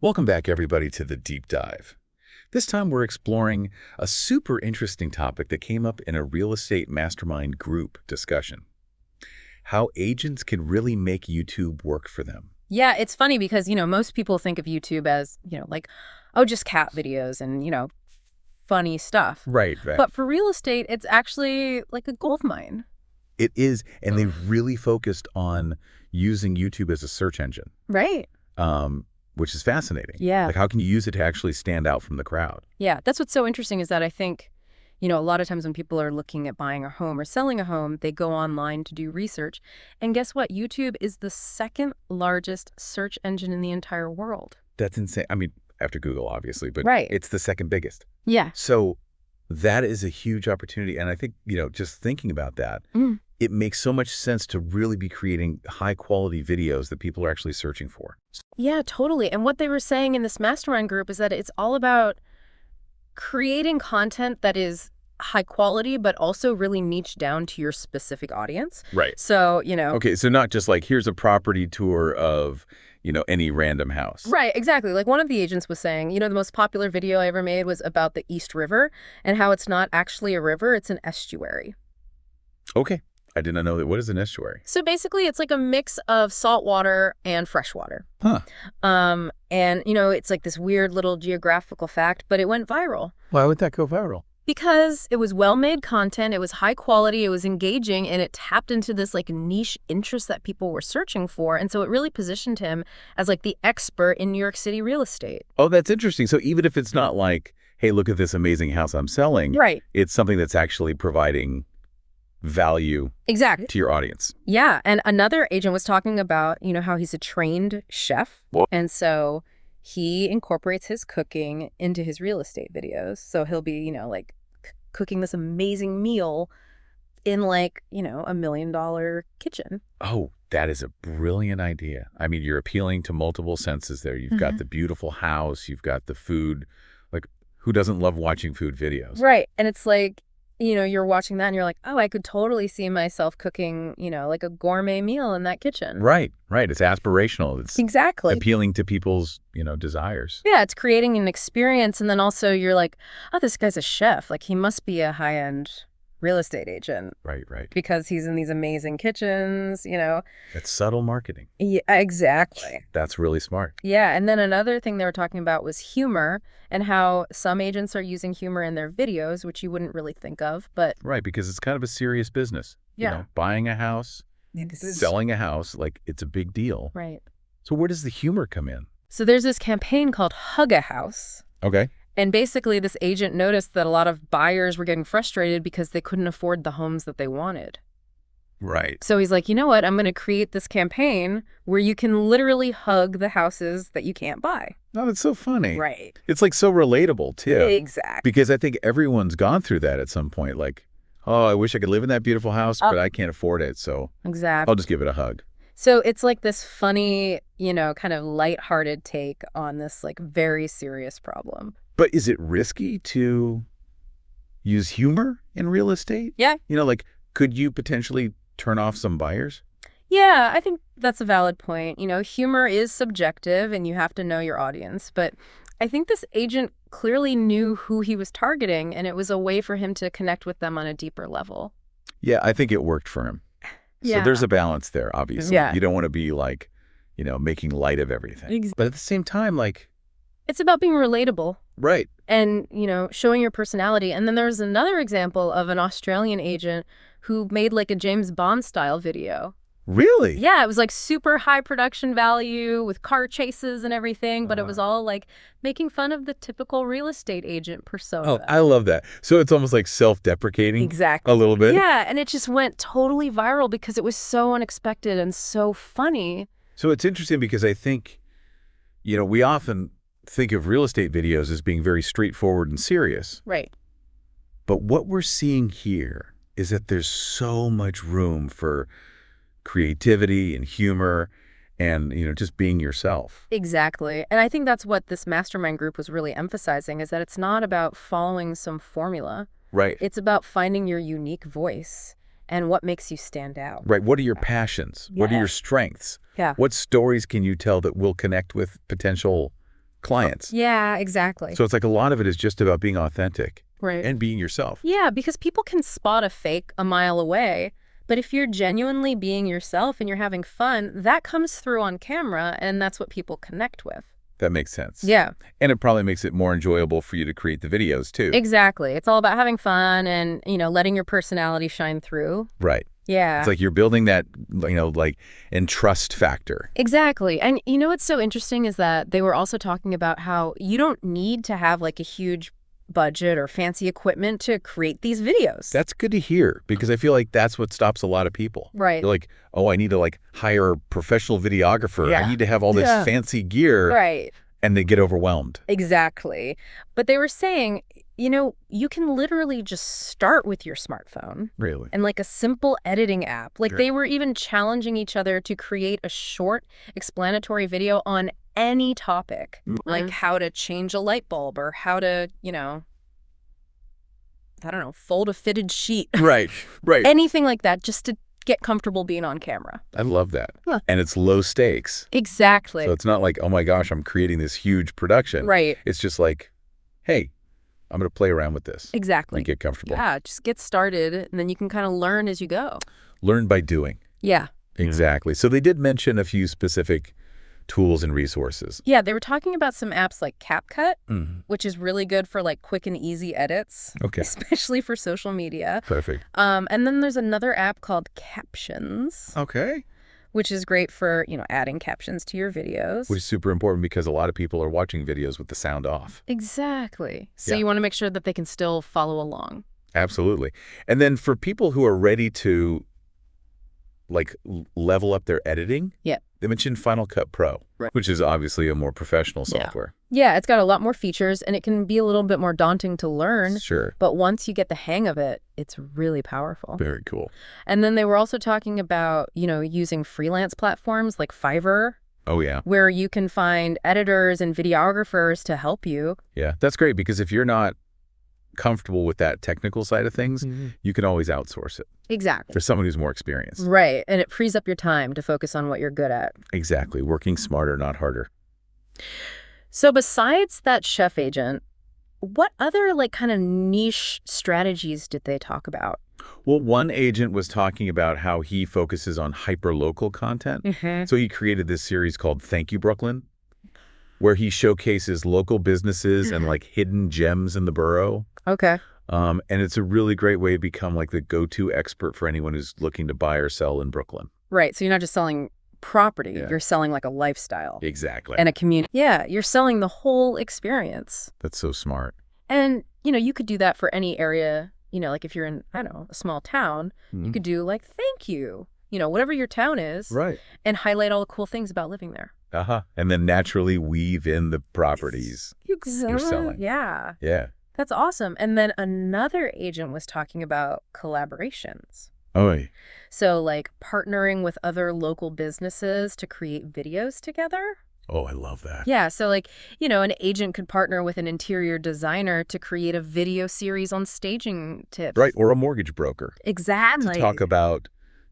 Welcome back, everybody, to the Deep Dive. This time we're exploring a super interesting topic that came up in a real estate mastermind group discussion. How agents can really make YouTube work for them. Yeah, it's funny because, most people think of YouTube as, like, oh, just cat videos and, funny stuff. Right. But for real estate, it's actually like a gold mine. It is, and they really focused on using YouTube as a search engine. Right. Which is fascinating. Yeah. Like, how can you use it to actually stand out from the crowd? Yeah, that's what's so interesting is that I think, a lot of times when people are looking at buying a home or selling a home, they go online to do research. And guess what? YouTube is the second largest search engine in the entire world. That's insane. I mean, after Google, obviously, but Right. It's the second biggest. Yeah. So that is a huge opportunity. And I think, just thinking about that, it makes so much sense to really be creating high-quality videos that people are actually searching for. Yeah, totally. And what they were saying in this mastermind group is that it's all about creating content that is high quality, but also really niche down to your specific audience. Right. So, Okay, so not just like, here's a property tour of, any random house. Right, exactly. Like one of the agents was saying, the most popular video I ever made was about the East River and how it's not actually a river, it's an estuary. Okay. I did not know that. What is an estuary? So basically, it's like a mix of salt water and fresh water. Huh. And, it's like this weird little geographical fact, but it went viral. Why would that go viral? Because it was well-made content, it was high quality, it was engaging, and it tapped into this like niche interest that people were searching for. And so it really positioned him as like the expert in New York City real estate. Oh, that's interesting. So even if it's not like, hey, look at this amazing house I'm selling. Right. It's something that's actually providing value Exactly. to your audience. Yeah. And another agent was talking about, how he's a trained chef. Whoa. And so he incorporates his cooking into his real estate videos. So he'll be, like cooking this amazing meal in like, $1 million kitchen. Oh, that is a brilliant idea. I mean, you're appealing to multiple senses there. You've got the beautiful house, you've got the food. Like, who doesn't love watching food videos? Right. And it's like, you're watching that and you're like, oh, I could totally see myself cooking, like a gourmet meal in that kitchen. Right, right. It's aspirational. It's exactly appealing to people's, desires. Yeah, it's creating an experience. And then also you're like, oh, this guy's a chef. Like he must be a high-end real estate agent. Right, right. Because he's in these amazing kitchens, That's subtle marketing. Yeah, exactly. That's really smart. Yeah. And then another thing they were talking about was humor and how some agents are using humor in their videos, which you wouldn't really think of. But right, because it's kind of a serious business. Yeah. Buying a house, selling a house, like it's a big deal. Right. So where does the humor come in? So there's this campaign called Hug a House. Okay. And basically this agent noticed that a lot of buyers were getting frustrated because they couldn't afford the homes that they wanted. Right. So he's like, you know what? I'm going to create this campaign where you can literally hug the houses that you can't buy. Oh, that's so funny. Right. It's like so relatable too. Exactly. Because I think everyone's gone through that at some point. Like, oh, I wish I could live in that beautiful house, but I can't afford it. So exactly. I'll just give it a hug. So it's like this funny, kind of lighthearted take on this like very serious problem. But is it risky to use humor in real estate? Yeah. Like, could you potentially turn off some buyers? Yeah, I think that's a valid point. Humor is subjective and you have to know your audience. But I think this agent clearly knew who he was targeting and it was a way for him to connect with them on a deeper level. Yeah, I think it worked for him. Yeah. So there's a balance there, obviously. Yeah. You don't want to be like, making light of everything. But at the same time, like... it's about being relatable. Right. And, showing your personality. And then there's another example of an Australian agent who made like a James Bond style video. Really? Yeah, it was like super high production value with car chases and everything, but it was all like making fun of the typical real estate agent persona. Oh, I love that. So it's almost like self-deprecating. Exactly. A little bit. Yeah, and it just went totally viral because it was so unexpected and so funny. So it's interesting because I think, we often think of real estate videos as being very straightforward and serious. Right. But what we're seeing here is that there's so much room for creativity and humor and, just being yourself. Exactly. And I think that's what this mastermind group was really emphasizing is that it's not about following some formula. Right. It's about finding your unique voice and what makes you stand out. Right. What are your passions? Yeah. What are your strengths? Yeah. What stories can you tell that will connect with potential clients. Yeah, exactly. So it's like a lot of it is just about being authentic Right. and being yourself. Yeah, because people can spot a fake a mile away, but if you're genuinely being yourself and you're having fun, that comes through on camera, and that's what people connect with. That makes sense. Yeah, And it probably makes it more enjoyable for you to create the videos too. exactly. It's all about having fun and, letting your personality shine through. Right. Yeah. It's like you're building that, like, and trust factor. Exactly. And what's so interesting is that they were also talking about how you don't need to have like a huge budget or fancy equipment to create these videos. That's good to hear because I feel like that's what stops a lot of people. Right. They're like, oh, I need to like hire a professional videographer. Yeah. I need to have all this fancy gear. Right. And they get overwhelmed. Exactly. But they were saying, you can literally just start with your smartphone. Really? And like a simple editing app. Like Sure. they were even challenging each other to create a short explanatory video on any topic, like how to change a light bulb or how to, I don't know, fold a fitted sheet. Right, right. Anything like that, just to get comfortable being on camera. I love that. Huh. And it's low stakes. Exactly. So it's not like, oh my gosh, I'm creating this huge production. Right. It's just like, hey, I'm going to play around with this. Exactly. And get comfortable. Yeah, just get started, and then you can kind of learn as you go. Learn by doing. Yeah. Exactly. So they did mention a few specific tools and resources. Yeah, they were talking about some apps like CapCut, which is really good for like quick and easy edits. Okay. Especially for social media. Perfect. And then there's another app called Captions, Okay. which is great for, adding captions to your videos. Which is super important because a lot of people are watching videos with the sound off. Exactly. So Yeah. you want to make sure that they can still follow along. Absolutely. And then for people who are ready to like level up their editing, Yep. they mentioned Final Cut Pro, Right. which is obviously a more professional Yeah. software. Yeah, it's got a lot more features, and it can be a little bit more daunting to learn. Sure. But once you get the hang of it, it's really powerful. Very cool. And then they were also talking about, using freelance platforms like Fiverr, Oh, yeah. where you can find editors and videographers to help you. Yeah. That's great because if you're not comfortable with that technical side of things, you can always outsource it Exactly. for someone who's more experienced. Right. And it frees up your time to focus on what you're good at. Exactly. Working smarter, not harder. So besides that chef agent, what other like kind of niche strategies did they talk about? Well, one agent was talking about how he focuses on hyper-local content. So he created this series called Thank You, Brooklyn, where he showcases local businesses and like hidden gems in the borough. Okay. And it's a really great way to become like the go-to expert for anyone who's looking to buy or sell in Brooklyn. Right. So you're not just selling property, Yeah. you're selling like a lifestyle Exactly. and a community. Yeah, you're selling the whole experience. That's so smart. And, you could do that for any area, like if you're in, I don't know, a small town, you could do like, thank you, whatever your town is. Right. And highlight all the cool things about living there. And then naturally weave in the properties you're selling. Yeah. Yeah. That's awesome. And then another agent was talking about collaborations. Oh, yeah. So like partnering with other local businesses to create videos together. Oh, I love that. Yeah. So like, an agent could partner with an interior designer to create a video series on staging tips. Right. Or a mortgage broker Exactly. to talk about,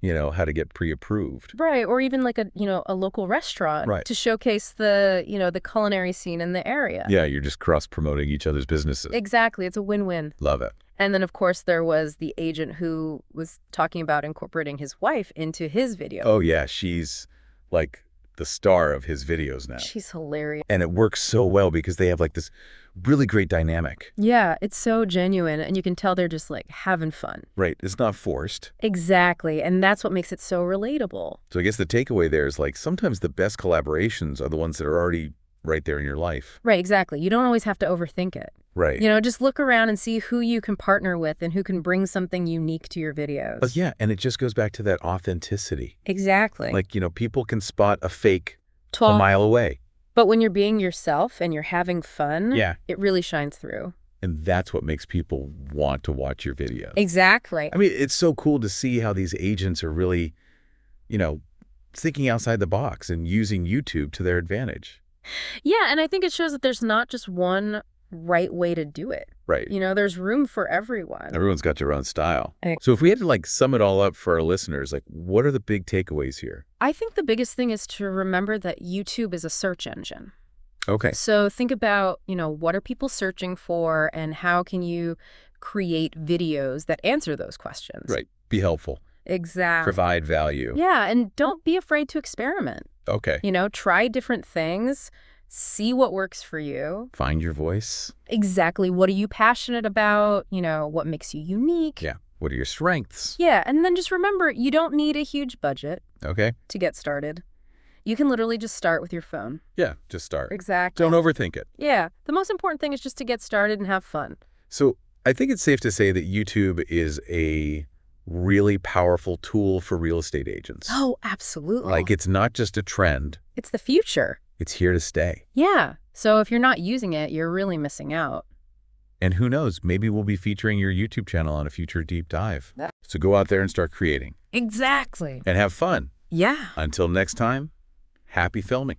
how to get pre-approved. Right. Or even like a local restaurant Right. to showcase the, the culinary scene in the area. Yeah, you're just cross-promoting each other's businesses. Exactly. It's a win-win. Love it. And then, of course, there was the agent who was talking about incorporating his wife into his video. Oh, yeah. She's like the star of his videos now. She's hilarious. And it works so well because they have like this really great dynamic. Yeah, it's so genuine. And you can tell they're just like having fun. Right. It's not forced. Exactly. And that's what makes it so relatable. So I guess the takeaway there is like sometimes the best collaborations are the ones that are already right there in your life. Right, exactly. You don't always have to overthink it. Right. Just look around and see who you can partner with and who can bring something unique to your videos. But yeah, and it just goes back to that authenticity. Exactly. Like, people can spot a fake a mile away. But when you're being yourself and you're having fun, Yeah. it really shines through. And that's what makes people want to watch your videos. Exactly. I mean, it's so cool to see how these agents are really, thinking outside the box and using YouTube to their advantage. Yeah, and I think it shows that there's not just one right way to do it. Right. There's room for everyone. Everyone's got their own style. Ex- So if we had to like sum it all up for our listeners, like what are the big takeaways here? I think the biggest thing is to remember that YouTube is a search engine. Okay. So think about, what are people searching for and how can you create videos that answer those questions? Right. Be helpful. Exactly. Provide value. Yeah, and don't be afraid to experiment. Okay. Try different things, see what works for you. Find your voice. Exactly. What are you passionate about? What makes you unique? Yeah. What are your strengths? Yeah, and then just remember, you don't need a huge budget Okay. to get started. You can literally just start with your phone. Yeah. Just start. Exactly. Don't overthink it. Yeah, the most important thing is just to get started and have fun. So I think it's safe to say that YouTube is a really powerful tool for real estate agents. Oh, absolutely. Like, it's not just a trend. It's the future. It's here to stay. Yeah, so if you're not using it, you're really missing out. And who knows, maybe we'll be featuring your YouTube channel on a future deep dive. So go out there and start creating. Exactly. And have fun. Yeah. Until next time, happy filming.